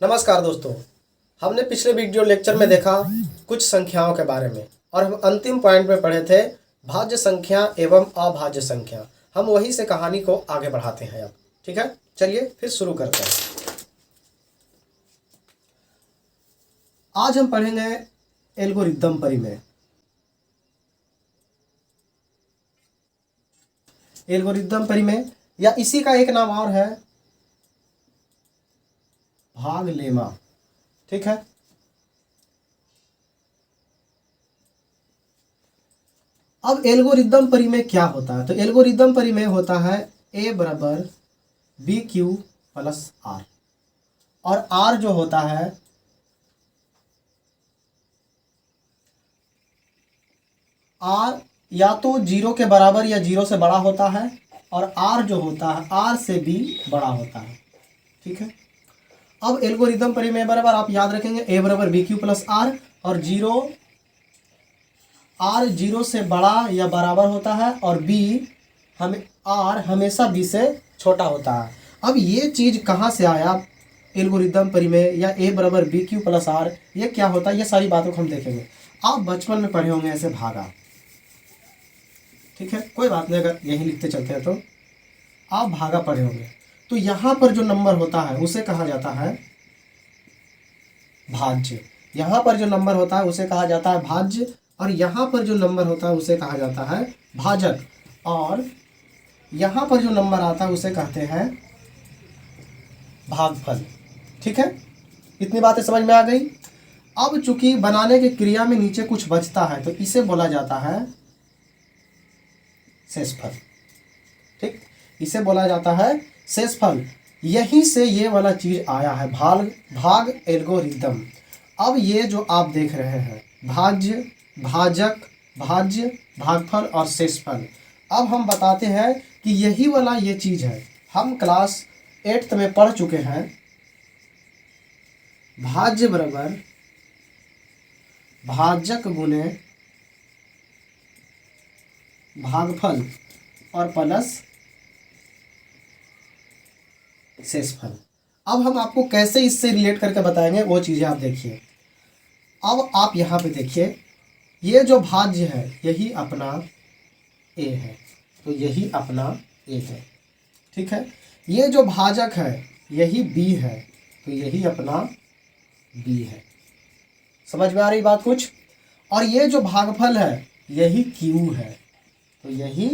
नमस्कार दोस्तों, हमने पिछले वीडियो लेक्चर में देखा कुछ संख्याओं के बारे में और हम अंतिम पॉइंट में पढ़े थे भाज्य संख्या एवं अभाज्य संख्या। हम वहीं से कहानी को आगे बढ़ाते हैं अब। ठीक है, चलिए फिर शुरू करते हैं। आज हम पढ़ेंगे एल्गोरिदम परिमेय। एल्गोरिदम परिमेय या इसी का एक नाम और है भाग लेमा। ठीक है, अब एल्गोरिदम परिमेय क्या होता है? तो एल्गोरिदम परिमेय होता है a बराबर बी क्यू प्लस आर, और r जो होता है r या तो 0 के बराबर या 0 से बड़ा होता है, और r जो होता है r से भी बड़ा होता है। ठीक है, अब एल्गोरिदम परिमेय बराबर आप याद रखेंगे a बराबर बी क्यू प्लस आर, और r 0 से बड़ा या बराबर होता है, और r हमेशा b से छोटा होता है। अब ये चीज़ कहाँ से आया एल्गोरिदम परिमेय या a बराबर बी क्यू प्लस आर, ये क्या होता है, ये सारी बातों को हम देखेंगे। आप बचपन में पढ़े होंगे ऐसे भागा। ठीक है, कोई बात नहीं, अगर यही लिखते चलते हैं तो आप भागा पढ़े होंगे। तो यहाँ पर जो नंबर होता है उसे कहा जाता है भाज्य। यहाँ पर जो नंबर होता है उसे कहा जाता है भाज्य, और यहाँ पर जो नंबर होता है उसे कहा जाता है भाजक, और यहाँ पर जो नंबर आता है उसे कहते हैं भागफल। ठीक है, इतनी बातें समझ में आ गई। अब चूंकि बनाने की क्रिया में नीचे कुछ बचता है तो इसे बोला जाता है शेषफल। ठीक, इसे बोला जाता है शेषफल। यहीं से ये वाला चीज आया है भाग एल्गोरिदम। अब ये जो आप देख रहे हैं भाज्य, भाजक, भाज्य, भागफल और शेषफल, अब हम बताते हैं कि यही वाला ये चीज है। हम क्लास 8th में पढ़ चुके हैं भाज्य बराबर भाजक गुने भागफल और प्लस शेषफल। अब हम आपको कैसे इससे रिलेट करके बताएंगे वो चीज़ें आप देखिए। अब आप यहाँ पे देखिए, ये जो भाज्य है यही अपना a है, तो यही अपना a है। ठीक है, ये जो भाजक है यही b है, तो यही अपना b है। समझ में आ रही बात कुछ? और ये जो भागफल है यही q है, तो यही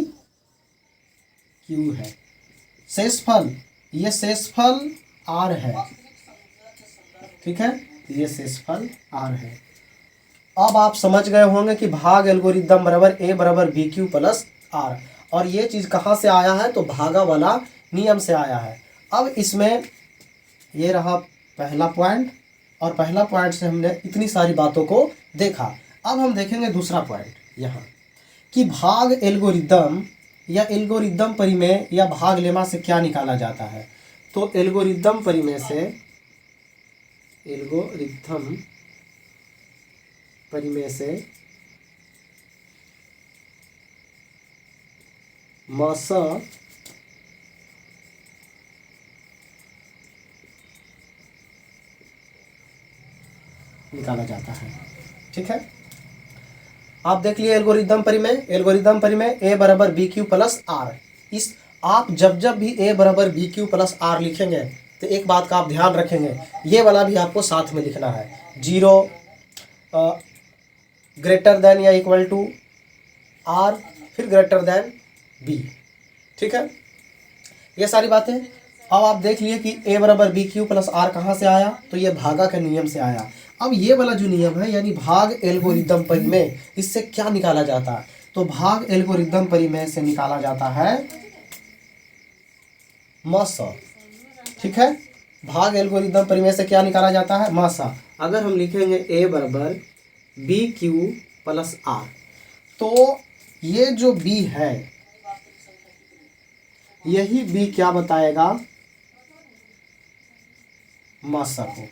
q है। शेषफल, ये शेषफल r है। ठीक है, ये शेषफल r है। अब आप समझ गए होंगे कि भाग एल्गोरिदम बराबर a बराबर बी क्यू प्लस आर, और ये चीज़ कहाँ से आया है? तो भागा वाला नियम से आया है। अब इसमें ये रहा पहला पॉइंट, और पहला पॉइंट से हमने इतनी सारी बातों को देखा। अब हम देखेंगे दूसरा पॉइंट यहाँ कि भाग एल्गोरिदम या एल्गोरिदम परिमेय या भाग लेमा से क्या निकाला जाता है। तो एल्गोरिदम परिमेय से मस निकाला जाता है। ठीक है, आप देख लिए एल्गोरिदम परिमेय a बराबर बी क्यू प्लस आर। इस आप जब भी a बराबर बी क्यू प्लस आर लिखेंगे तो एक बात का आप ध्यान रखेंगे, ये वाला भी आपको साथ में लिखना है। 0 ग्रेटर देन या इक्वल टू r, फिर ग्रेटर देन b। ठीक है, ये सारी बातें। अब आप देख लिए कि a बराबर बी क्यू प्लस आर कहाँ से आया? तो ये भागा के नियम से आया। अब ये वाला जो नियम है यानी भाग एल्गोरिदम परिमेय, इससे क्या निकाला जाता है? तो भाग एल्गोरिदम परिमेय से निकाला जाता है मस। ठीक है, भाग एल्गोरिदम परिमेय से क्या निकाला जाता है? मासा। अगर हम लिखेंगे a बराबर बी क्यू प्लस आर, तो ये जो b है यही b क्या बताएगा? मासा को।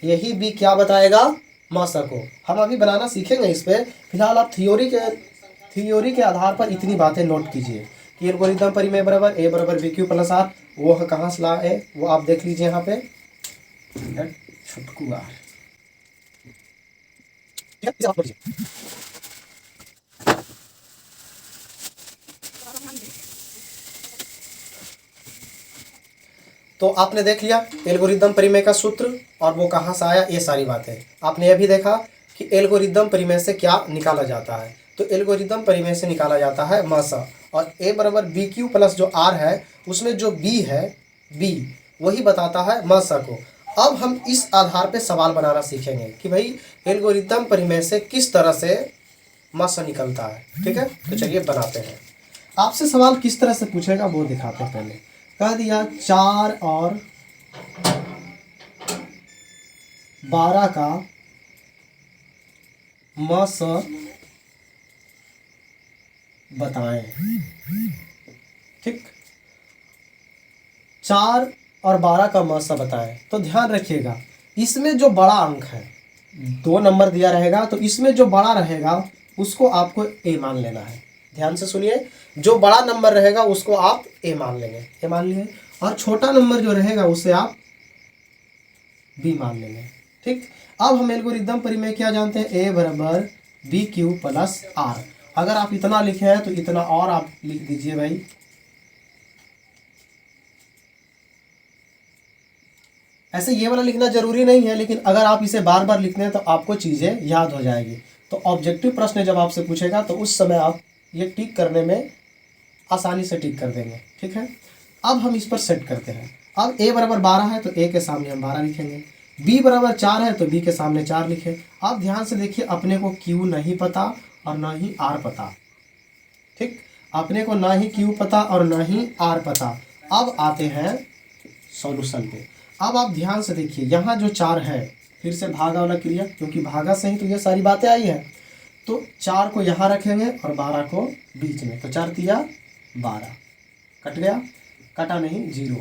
यही b क्या बताएगा? मासा को। हम अभी बनाना सीखेंगे इस पे, फिलहाल आप थियोरी के आधार पर इतनी बातें नोट कीजिए कि एल्गोरिदम परिमेय बराबर a बराबर बी क्यू प्लस आर, वो कहाँ से लाए वो आप देख लीजिए यहाँ पे। छुटकू आर। ठीक है, इसे आप लीजिए। तो आपने देख लिया एल्गोरिदम परिमेय का सूत्र और वो कहाँ से आया, ये सारी बातें आपने यह भी देखा कि एल्गोरिदम परिमेय से क्या निकाला जाता है। तो एल्गोरिदम परिमेय से निकाला जाता है मासा, और ए बराबर बी क्यू प्लस जो आर है उसमें जो बी है, बी वही बताता है मासा को। अब हम इस आधार पे सवाल बनाना सीखेंगे कि भाई एल्गोरिदम परिमेय से किस तरह से मासा निकलता है। ठीक है, तो चलिए बनाते हैं। आपसे सवाल किस तरह से पूछेगा वो दिखाते हैं। पहले कह दिया 4 और 12 का मस बताएं। ठीक, 4 और 12 का मस बताएं। तो ध्यान रखिएगा इसमें जो बड़ा अंक है, 2 नंबर दिया रहेगा तो इसमें जो बड़ा रहेगा उसको आपको ए मान लेना है। ध्यान से सुनिए, जो बड़ा नंबर रहेगा उसको आप ए मान लेंगे, ए मान लिए, और छोटा नंबर जो रहेगा उसे आप बी मान लेंगे। ठीक, अब हम एल्गोरिदम परिमेय क्या जानते हैं, ए बराबर बी क्यू प्लस आर। अगर आप इतना लिखे हैं तो इतना और आप लिख दीजिए भाई। ऐसे ये वाला लिखना जरूरी नहीं है, लेकिन अगर आप इसे बार बार लिखते हैं तो आपको चीज़ें याद हो जाएगी। तो ऑब्जेक्टिव प्रश्न जब आपसे पूछेगा तो उस समय आप ये टिक करने में आसानी से टिक कर देंगे। ठीक है, अब हम इस पर सेट करते हैं। अब a बराबर 12 है तो a के सामने हम 12 लिखेंगे, b बराबर 4 है तो b के सामने 4 लिखें। अब ध्यान से देखिए, अपने को q नहीं पता और ना ही r पता। ठीक, अपने को ना ही q पता और ना ही r पता। अब आते हैं सॉल्यूशन पे। अब आप ध्यान से देखिए, यहाँ जो 4 है, फिर से भागा वाला क्रिया, क्योंकि भागा से ही तो ये सारी बातें आई है। तो 4 को यहाँ रखेंगे और 12 को बीच में, तो 4 तिया 12, कट गया, कटा नहीं 0।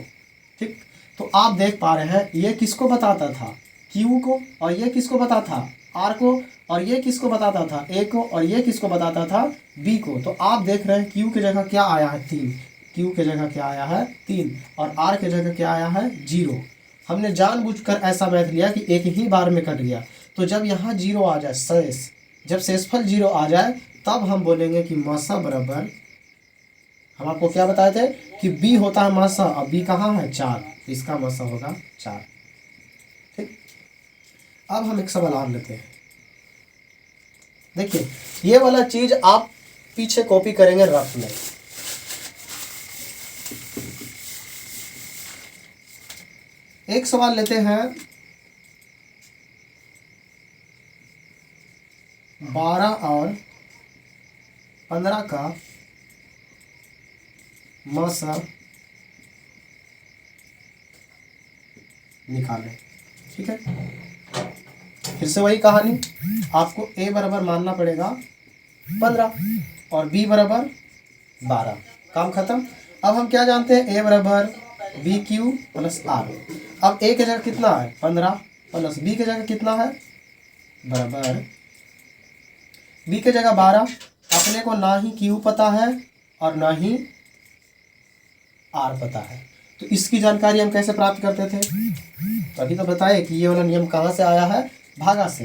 ठीक, तो आप देख पा रहे हैं ये किसको बताता था, Q को, और ये किसको बताता था, R को, और ये किसको बताता था, A को, और ये किसको बताता था, B को। तो आप देख रहे हैं Q की जगह क्या आया है 3, Q की जगह क्या आया है 3, और R की जगह क्या आया है 0। हमने जानबूझकर ऐसा मैथ लिया कि एक ही बार में कट गया। तो जब यहाँ 0 आ जाए, शेष, जब शेषफल 0 आ जाए तब हम बोलेंगे कि मासा बराबर, हम आपको क्या बताए थे कि b होता है मासा, और b कहाँ है 4, तो इसका मासा होगा 4। ठीक, अब हम एक सवाल और लेते हैं। देखिए ये वाला चीज आप पीछे कॉपी करेंगे रफ में। एक सवाल लेते हैं, 12 और 15 का मासा निकालें। ठीक है, फिर से वही कहानी, आपको a बराबर मानना पड़ेगा 15 और b बराबर 12, काम खत्म। अब हम क्या जानते हैं, a बराबर बी क्यू प्लस आर। अब a की जगह कितना है 15 प्लस b की जगह कितना है, बराबर b की जगह 12। अपने को ना ही q पता है और ना ही r पता है, तो इसकी जानकारी हम कैसे प्राप्त करते थे, तो अभी तो बताए कि ये वाला नियम कहाँ से आया है, भागा से।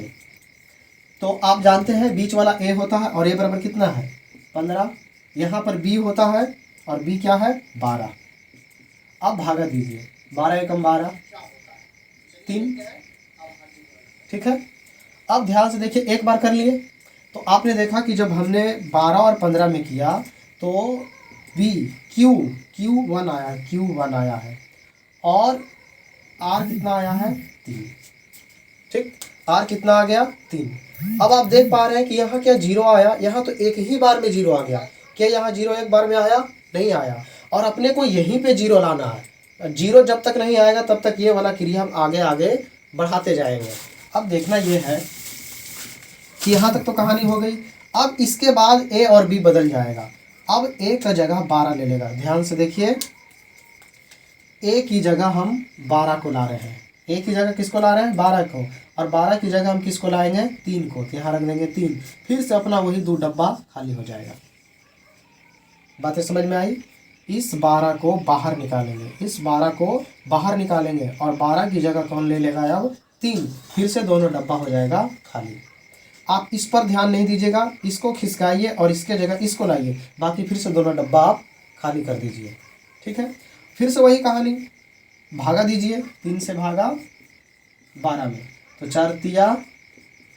तो आप जानते हैं बीच वाला a होता है और a बराबर कितना है 15, यहाँ पर b होता है और b क्या है 12। अब भागा दीजिए, 12 एकम 12, 3। ठीक है, अब ध्यान से देखिए, एक बार कर लिए तो आपने देखा कि जब हमने 12 और 15 में किया तो b Q1 आया है, Q1 आया है, और R कितना आया है 3। ठीक, R कितना आ गया 3। अब आप देख पा रहे हैं कि यहाँ क्या 0 आया, यहाँ तो एक ही बार में 0 आ गया। क्या यहाँ 0 एक बार में आया, नहीं आया, और अपने को यहीं पे 0 लाना है। 0 जब तक नहीं आएगा तब तक ये वाला क्रिया हम आगे आगे बढ़ाते जाएंगे। अब देखना ये है कि यहाँ तक तो कहानी हो गई। अब इसके बाद a और b बदल जाएगा। अब a का जगह 12 ले लेगा। ध्यान से देखिए, a की जगह हम 12 को ला रहे हैं, a की जगह किसको ला रहे हैं 12 को, और 12 की जगह हम किसको लाएंगे 3 को, तो यहाँ रख देंगे 3। फिर से अपना वही 2 डब्बा खाली हो जाएगा। बातें समझ में आई। इस 12 को बाहर निकालेंगे, इस 12 को बाहर निकालेंगे और 12 की जगह कौन ले लेगा अब 3, फिर से दोनों डब्बा हो जाएगा खाली। आप इस पर ध्यान नहीं दीजिएगा, इसको खिसकाइए और इसके जगह इसको लाइए, बाकी फिर से दोनों डब्बा आप खाली कर दीजिए। ठीक है, फिर से वही कहानी, भागा दीजिए, 3 से भागा 12 में, तो 4 तिया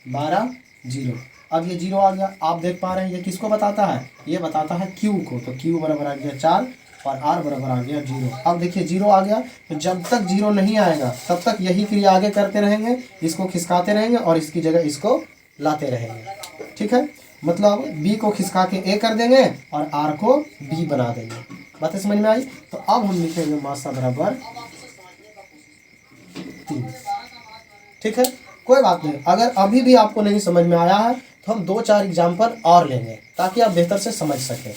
12, 0। अब ये 0 आ गया। आप देख पा रहे हैं ये किसको बताता है, ये बताता है Q को, तो Q बराबर आ गया 4 और R बराबर आ गया 0। अब देखिए 0 आ गया, तो जब तक 0 नहीं आएगा तब तक यही क्रिया आगे करते रहेंगे, इसको खिसकाते रहेंगे और इसकी जगह इसको लाते रहेंगे। ठीक है, मतलब B को खिसका के A कर देंगे और R को B बना देंगे। बातें समझ में आई? तो अब हम लिखेंगे मासा बराबर 3। ठीक है, कोई बात नहीं, अगर अभी भी आपको नहीं समझ में आया है तो हम 2-4 एग्जाम्पल और लेंगे ताकि आप बेहतर से समझ सकें।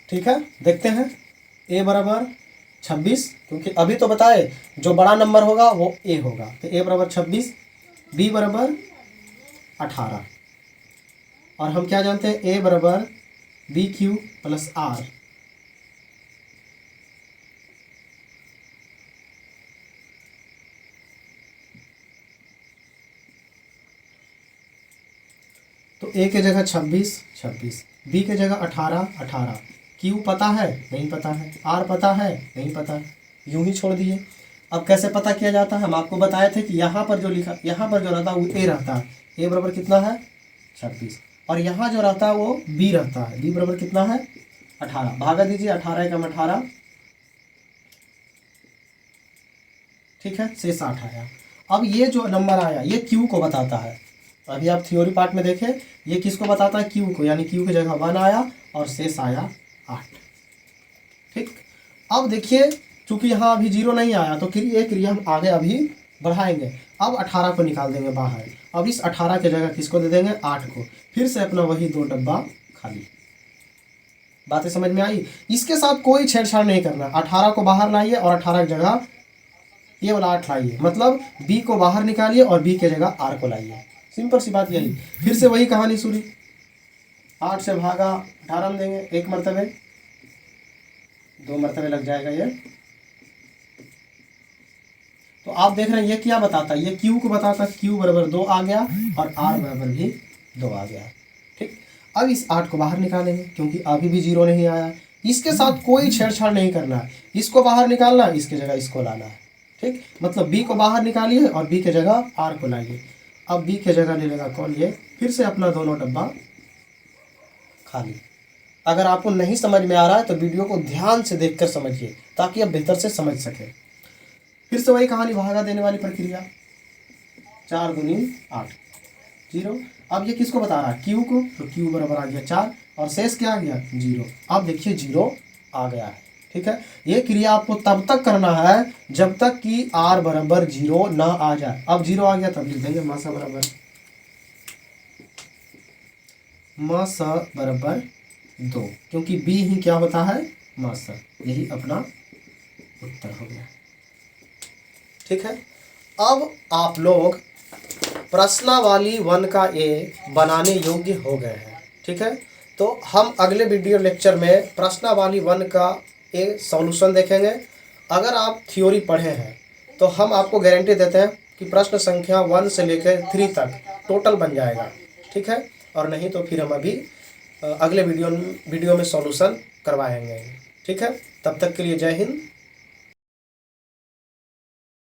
ठीक है, देखते हैं। A बराबर 26, क्योंकि अभी तो बताए जो बड़ा नंबर होगा वो A होगा, तो A बराबर 26, B बराबर 18 और हम क्या जानते हैं A बराबर BQ प्लस R। तो A के जगह 26, 26, B के जगह 18, 18, Q पता है नहीं पता है, R पता है नहीं पता, यूं ही छोड़ दिए। अब कैसे पता किया जाता है, हम आपको बताए थे कि यहाँ पर जो लिखा, यहाँ पर जो रहता है वो A रहता है, A बराबर कितना है 26, और यहाँ जो रहता है वो B रहता है, B बराबर कितना है 18। भागा दीजिए, 18 एकम 18, ठीक है, शेष 8 आया। अब ये जो नंबर आया ये Q को बताता है। अभी आप थ्योरी पार्ट में देखें, ये किसको बताता है Q को, यानी Q की जगह 1 आया और शेष आया 8। ठीक, अब देखिए चूंकि यहाँ अभी 0 नहीं आया तो एक क्रिया हम आगे अभी बढ़ाएंगे। अब 18 को निकाल देंगे बाहर, अब इस 18 की जगह किसको दे देंगे 8 को, फिर से अपना वही 2 डब्बा खाली। बातें समझ में आई? इसके साथ कोई छेड़छाड़ नहीं करना, 18 को बाहर लाइए और 18 की जगह ये वाला 8 लाइए, मतलब B को बाहर निकालिए और B की जगह R को लाइए। सिंपल सी बात यही। फिर से वही कहानी शुरू, 8 से भागा 18 में देंगे, 1 मरतबे 2 मरतबे लग जाएगा ये। तो आप देख रहे हैं ये क्या बताता है, ये Q को बताता है, Q बराबर 2 आ गया और R बराबर भी 2 आ गया। ठीक, अब इस 8 को बाहर निकालेंगे क्योंकि अभी भी 0 नहीं आया। इसके साथ कोई छेड़छाड़ नहीं करना है, इसको बाहर निकालना है, इसकी जगह इसको लाना है। ठीक, मतलब B को बाहर निकालिए और B की जगह R को लाइए। अब B की जगह ले लेगा कौन, ये, फिर से अपना दोनों डब्बा खाली। अगर आपको नहीं समझ में आ रहा है तो वीडियो को ध्यान से देखकर समझिए ताकि आप बेहतर से समझ सकें। फिर से वही कहानी, भागा देने वाली प्रक्रिया, 4 दूनी 8, 0। अब ये किसको बता रहा है Q को, तो Q बराबर आ गया 4 और शेष क्या आ गया 0। अब देखिए 0 आ गया है। ठीक है, ये क्रिया आपको तब तक करना है जब तक कि R बराबर 0 ना आ जाए। अब 0 आ गया तब लिख देंगे मासा बराबर 2, क्योंकि B ही क्या होता है मासा। यही अपना उत्तर हो गया। ठीक है, अब आप लोग प्रश्नावली 1 का A बनाने योग्य हो गए हैं। ठीक है, तो हम अगले वीडियो लेक्चर में प्रश्नावली 1 का A सॉल्यूशन देखेंगे। अगर आप थ्योरी पढ़े हैं तो हम आपको गारंटी देते हैं कि प्रश्न संख्या 1 से लेकर 3 तक टोटल बन जाएगा। ठीक है, और नहीं तो फिर हम अभी अगले वीडियो में सॉल्यूशन करवाएंगे। ठीक है, तब तक के लिए जय हिंद।